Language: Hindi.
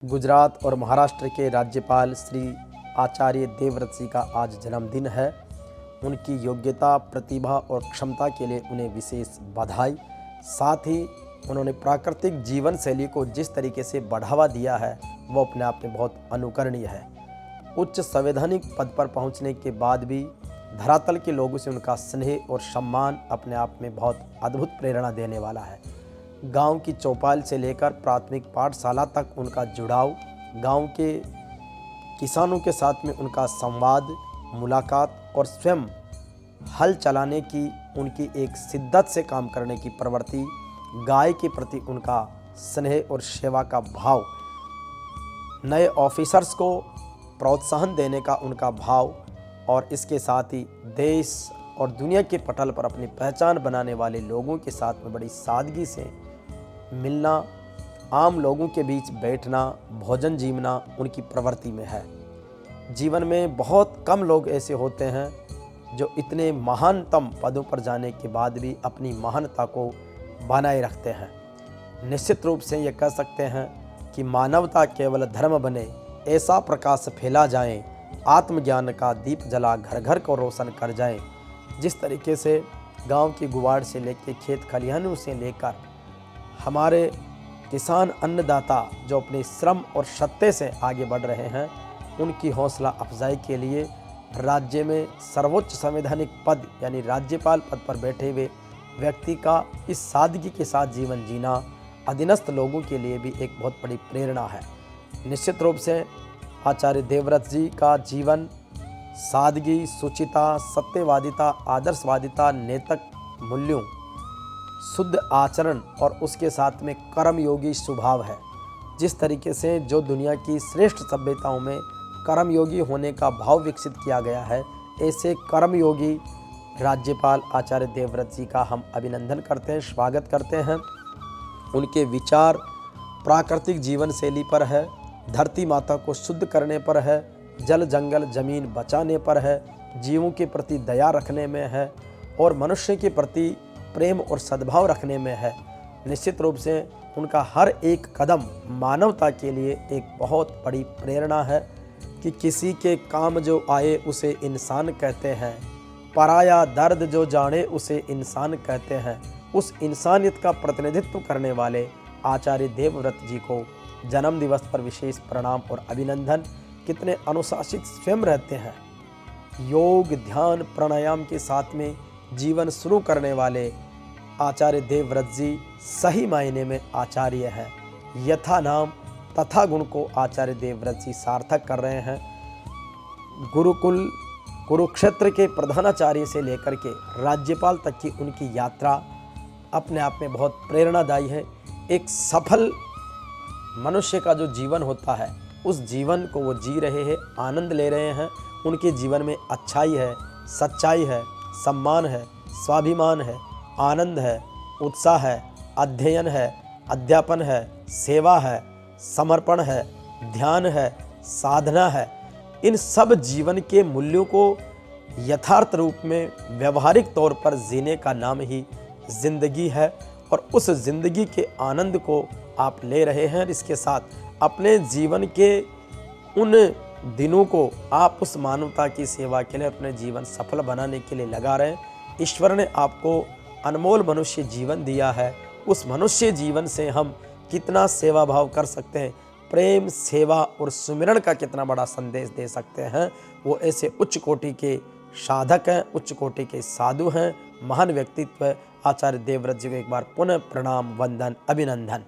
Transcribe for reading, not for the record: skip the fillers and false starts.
गुजरात और महाराष्ट्र के राज्यपाल श्री आचार्य देवव्रत जी का आज जन्मदिन है। उनकी योग्यता, प्रतिभा और क्षमता के लिए उन्हें विशेष बधाई। साथ ही उन्होंने प्राकृतिक जीवन शैली को जिस तरीके से बढ़ावा दिया है वो अपने आप में बहुत अनुकरणीय है। उच्च संवैधानिक पद पर पहुंचने के बाद भी धरातल के लोगों से उनका स्नेह और सम्मान अपने आप में बहुत अद्भुत प्रेरणा देने वाला है। गांव की चौपाल से लेकर प्राथमिक पाठशाला तक उनका जुड़ाव, गांव के किसानों के साथ में उनका संवाद, मुलाकात और स्वयं हल चलाने की उनकी एक शिद्दत से काम करने की प्रवृत्ति, गाय के प्रति उनका स्नेह और सेवा का भाव, नए ऑफिसर्स को प्रोत्साहन देने का उनका भाव और इसके साथ ही देश और दुनिया के पटल पर अपनी पहचान बनाने वाले लोगों के साथ में बड़ी सादगी से मिलना, आम लोगों के बीच बैठना, भोजन जीवना उनकी प्रवृत्ति में है। जीवन में बहुत कम लोग ऐसे होते हैं जो इतने महानतम पदों पर जाने के बाद भी अपनी महानता को बनाए रखते हैं। निश्चित रूप से ये कह सकते हैं कि मानवता केवल धर्म बने, ऐसा प्रकाश फैला जाए, आत्मज्ञान का दीप जला घर घर को रोशन कर जाए। जिस तरीके से गांव की गुवाड़ से लेकर खेत खलिहानों से लेकर हमारे किसान अन्नदाता जो अपने श्रम और सत्ते से आगे बढ़ रहे हैं, उनकी हौसला अफजाई के लिए राज्य में सर्वोच्च संवैधानिक पद यानी राज्यपाल पद पर बैठे हुए व्यक्ति का इस सादगी के साथ जीवन जीना अधीनस्थ लोगों के लिए भी एक बहुत बड़ी प्रेरणा है। निश्चित रूप से आचार्य देवव्रत जी का जीवन सादगी, शुचिता, सत्यवादिता, आदर्शवादिता, नैतिक मूल्यों, शुद्ध आचरण और उसके साथ में कर्मयोगी स्वभाव है। जिस तरीके से जो दुनिया की श्रेष्ठ सभ्यताओं में कर्मयोगी होने का भाव विकसित किया गया है, ऐसे कर्मयोगी राज्यपाल आचार्य देवव्रत जी का हम अभिनंदन करते हैं, स्वागत करते हैं। उनके विचार प्राकृतिक जीवन शैली पर है, धरती माता को शुद्ध करने पर है, जल जंगल जमीन बचाने पर है, जीवों के प्रति दया रखने में है और मनुष्य के प्रति प्रेम और सद्भाव रखने में है। निश्चित रूप से उनका हर एक कदम मानवता के लिए एक बहुत बड़ी प्रेरणा है कि किसी के काम जो आए उसे इंसान कहते हैं, पराया दर्द जो जाने उसे इंसान कहते हैं। उस इंसानियत का प्रतिनिधित्व करने वाले आचार्य देवव्रत जी को जन्म दिवस पर विशेष प्रणाम और अभिनंदन। कितने अनुशासित स्वयं रहते हैं। योग, ध्यान, प्राणायाम के साथ में जीवन शुरू करने वाले आचार्य देवव्रत जी सही मायने में आचार्य हैं। यथा नाम तथा गुण को आचार्य देवव्रत जी सार्थक कर रहे हैं। गुरुकुल कुरुक्षेत्र के प्रधानाचार्य से लेकर के राज्यपाल तक की उनकी यात्रा अपने आप में बहुत प्रेरणादायी है। एक सफल मनुष्य का जो जीवन होता है, उस जीवन को वो जी रहे हैं, आनंद ले रहे हैं। उनके जीवन में अच्छाई है, सच्चाई है, सम्मान है, स्वाभिमान है, आनंद है, उत्साह है, अध्ययन है, अध्यापन है, सेवा है, समर्पण है, ध्यान है, साधना है। इन सब जीवन के मूल्यों को यथार्थ रूप में व्यवहारिक तौर पर जीने का नाम ही जिंदगी है और उस जिंदगी के आनंद को आप ले रहे हैं। इसके साथ अपने जीवन के उन दिनों को आप उस मानवता की सेवा के लिए, अपने जीवन सफल बनाने के लिए लगा रहे हैं। ईश्वर ने आपको अनमोल मनुष्य जीवन दिया है। उस मनुष्य जीवन से हम कितना सेवा भाव कर सकते हैं, प्रेम, सेवा और सुमिरन का कितना बड़ा संदेश दे सकते हैं। वो ऐसे उच्च कोटि के साधक हैं, उच्च कोटि के साधु हैं, महान व्यक्तित्व है। आचार्य देवव्रत जी को एक बार पुनः प्रणाम, वंदन, अभिनंदन।